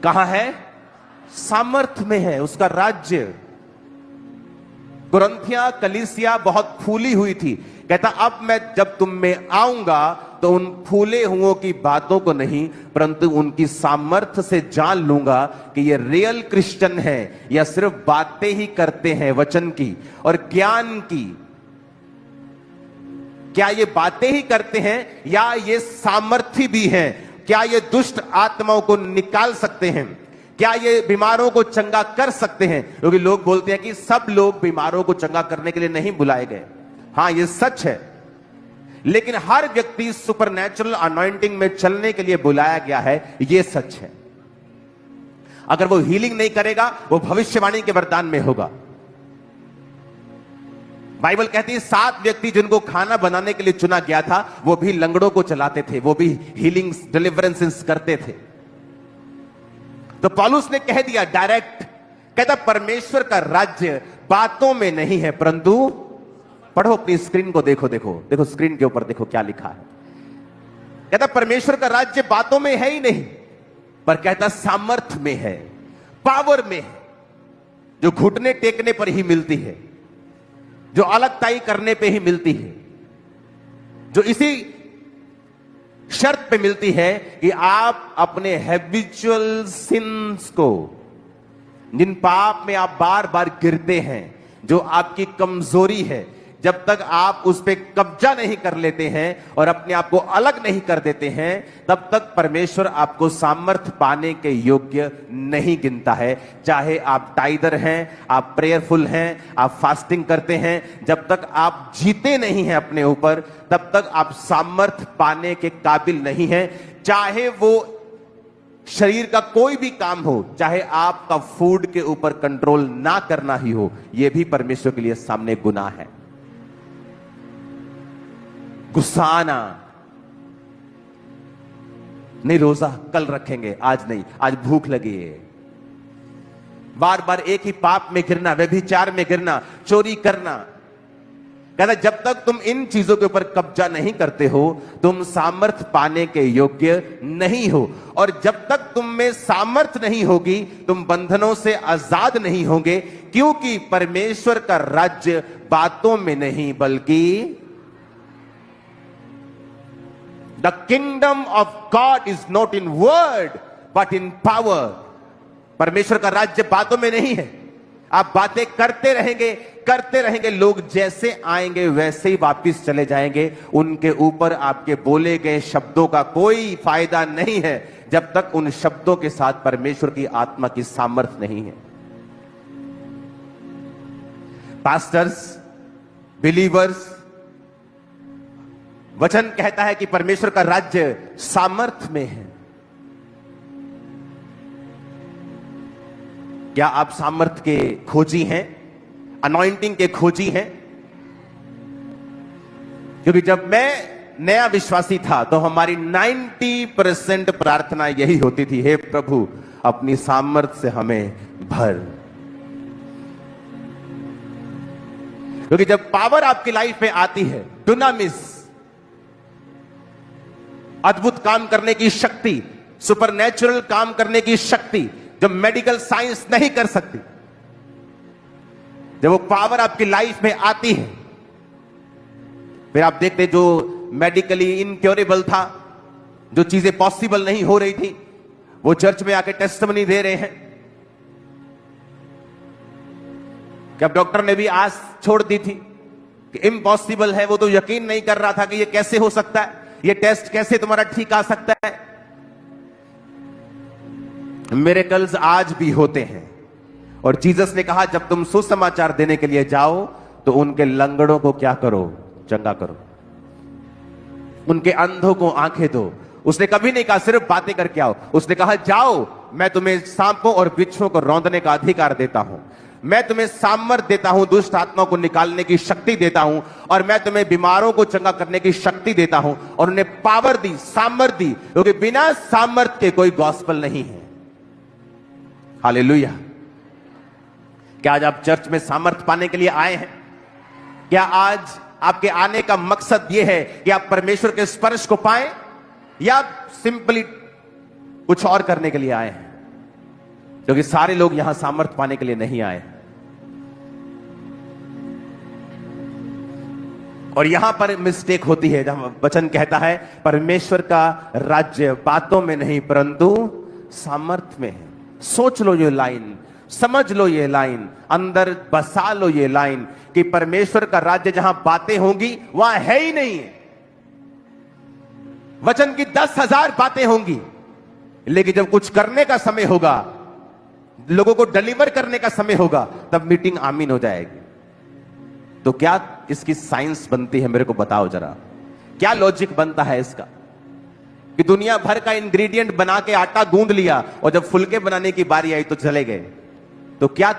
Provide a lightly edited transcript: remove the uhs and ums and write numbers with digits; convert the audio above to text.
कहां है? सामर्थ्य में है, उसका राज्य। कुरिन्थिया कलीसिया बहुत फूली हुई थी। कहता अब मैं जब तुम में आऊंगा तो उन फूले हुओं की बातों को नहीं परंतु उनकी सामर्थ्य से जान लूंगा कि ये रियल क्रिश्चियन है या सिर्फ बातें ही करते हैं वचन की और ज्ञान की। क्या ये बातें ही करते हैं या ये सामर्थ्य भी हैं? क्या ये दुष्ट आत्माओं को निकाल सकते हैं? क्या ये बीमारों को चंगा कर सकते हैं? क्योंकि लोग बोलते हैं कि सब लोग बीमारों को चंगा करने के लिए नहीं बुलाए गए। हां, ये सच है, लेकिन हर व्यक्ति सुपरनैचुरल अनॉइंटिंग में चलने के लिए बुलाया गया है, ये सच है। अगर वो हीलिंग नहीं करेगा, वो भविष्यवाणी के वरदान में होगा। बाइबल कहती है 7 व्यक्ति जिनको खाना बनाने के लिए चुना गया था, वो भी लंगड़ों को चलाते थे, वो भी हीलिंग्स डिलीवरेंसेस करते थे। तो पौलुस ने कह दिया डायरेक्ट, कहता परमेश्वर का राज्य बातों में नहीं है परंतु, पढ़ो अपनी स्क्रीन को, देखो देखो देखो स्क्रीन के ऊपर देखो क्या लिखा है। कहता परमेश्वर का राज्य बातों में है ही नहीं, पर कहता सामर्थ्य में है, पावर में है, जो घुटने टेकने पर ही मिलती है, जो अलगताई करने पे ही मिलती है, जो इसी शर्त पे मिलती है कि आप अपने हैबिचुअल सिंस को, जिन पाप में आप बार बार गिरते हैं, जो आपकी कमजोरी है, जब तक आप उस पर कब्जा नहीं कर लेते हैं और अपने आप को अलग नहीं कर देते हैं, तब तक परमेश्वर आपको सामर्थ्य पाने के योग्य नहीं गिनता है। चाहे आप टाइदर हैं, आप प्रेयरफुल हैं, आप फास्टिंग करते हैं, जब तक आप जीते नहीं हैं अपने ऊपर, तब तक आप सामर्थ्य पाने के काबिल नहीं हैं। चाहे वो शरीर का कोई भी काम हो, चाहे आपका फूड के ऊपर कंट्रोल ना करना ही हो, यह भी परमेश्वर के लिए सामने गुनाह है। गुस्सा आना, नहीं रोजा कल रखेंगे, आज नहीं, आज भूख लगी है, बार बार एक ही पाप में गिरना, व्यभिचार में गिरना, चोरी करना। कहता जब तक तुम इन चीजों के ऊपर कब्जा नहीं करते हो, तुम सामर्थ्य पाने के योग्य नहीं हो। और जब तक तुम में सामर्थ्य नहीं होगी, तुम बंधनों से आजाद नहीं होंगे, क्योंकि परमेश्वर का राज्य बातों में नहीं बल्कि The kingdom of God is not in word but in power. परमेश्वर का राज्य बातों में नहीं है। आप बातें करते रहेंगे, लोग जैसे आएंगे वैसे ही वापस चले जाएंगे। उनके ऊपर आपके बोले गए शब्दों का कोई फायदा नहीं है, जब तक उन शब्दों के साथ परमेश्वर की आत्मा की सामर्थ्य नहीं है। पास्टर्स, बिलीवर्स, वचन कहता है कि परमेश्वर का राज्य सामर्थ्य में है। क्या आप सामर्थ्य के खोजी हैं? अनॉइंटिंग के खोजी हैं? क्योंकि जब मैं नया विश्वासी था तो हमारी 90% प्रार्थना यही होती थी, हे प्रभु अपनी सामर्थ्य से हमें भर। क्योंकि जब पावर आपकी लाइफ में आती है, डुनामिस, अद्भुत काम करने की शक्ति, सुपरनैचुरल काम करने की शक्ति, जो मेडिकल साइंस नहीं कर सकती, जब वो पावर आपकी लाइफ में आती है, फिर आप देखते जो मेडिकली इनक्योरेबल था, जो चीजें पॉसिबल नहीं हो रही थी, वो चर्च में आके टेस्टिमनी दे रहे हैं। कि अब डॉक्टर ने भी आस छोड़ दी थी कि इम्पॉसिबल है, वो तो यकीन नहीं कर रहा था कि ये कैसे हो सकता है, ये टेस्ट कैसे तुम्हारा ठीक आ सकता है। मिरेकल्स आज भी होते हैं। और जीसस ने कहा जब तुम सुसमाचार देने के लिए जाओ तो उनके लंगड़ों को क्या करो? चंगा करो, उनके अंधों को आंखें दो। उसने कभी नहीं कहा सिर्फ बातें करके आओ, उसने कहा जाओ, मैं तुम्हें सांपों और बिच्छुओं को रौंदने का अधिकार देता हूं, मैं तुम्हें सामर्थ्य देता हूं, दुष्ट आत्माओं को निकालने की शक्ति देता हूं, और मैं तुम्हें बीमारों को चंगा करने की शक्ति देता हूं। और उन्हें पावर दी, सामर्थ्य दी, क्योंकि बिना सामर्थ्य के कोई गॉस्पेल नहीं है। हालेलुया। क्या आज आप चर्च में सामर्थ्य पाने के लिए आए हैं? क्या आज आपके आने का मकसद यह है कि आप परमेश्वर के स्पर्श को पाएं, या सिंपली कुछ और करने के लिए आए हैं? क्योंकि सारे लोग यहां सामर्थ्य पाने के लिए नहीं आए। और यहां पर मिस्टेक होती है, जहां वचन कहता है परमेश्वर का राज्य बातों में नहीं परंतु सामर्थ्य में है। सोच लो ये लाइन, समझ लो ये लाइन, अंदर बसा लो ये लाइन कि परमेश्वर का राज्य जहां बातें होंगी वहां है ही नहीं। वचन की 10,000 बातें होंगी, लेकिन जब कुछ करने का समय होगा, लोगों को डिलीवर करने का समय होगा, तब मीटिंग आमीन हो जाएगी। तो क्या इसकी साइंस बनती है, मेरे को बताओ जरा, क्या लॉजिक बनता है इसका कि दुनिया भर का इंग्रेडिएंट बना के आटा गूंद लिया और जब फुलके बनाने की बारी आई तो चले गए? तो क्या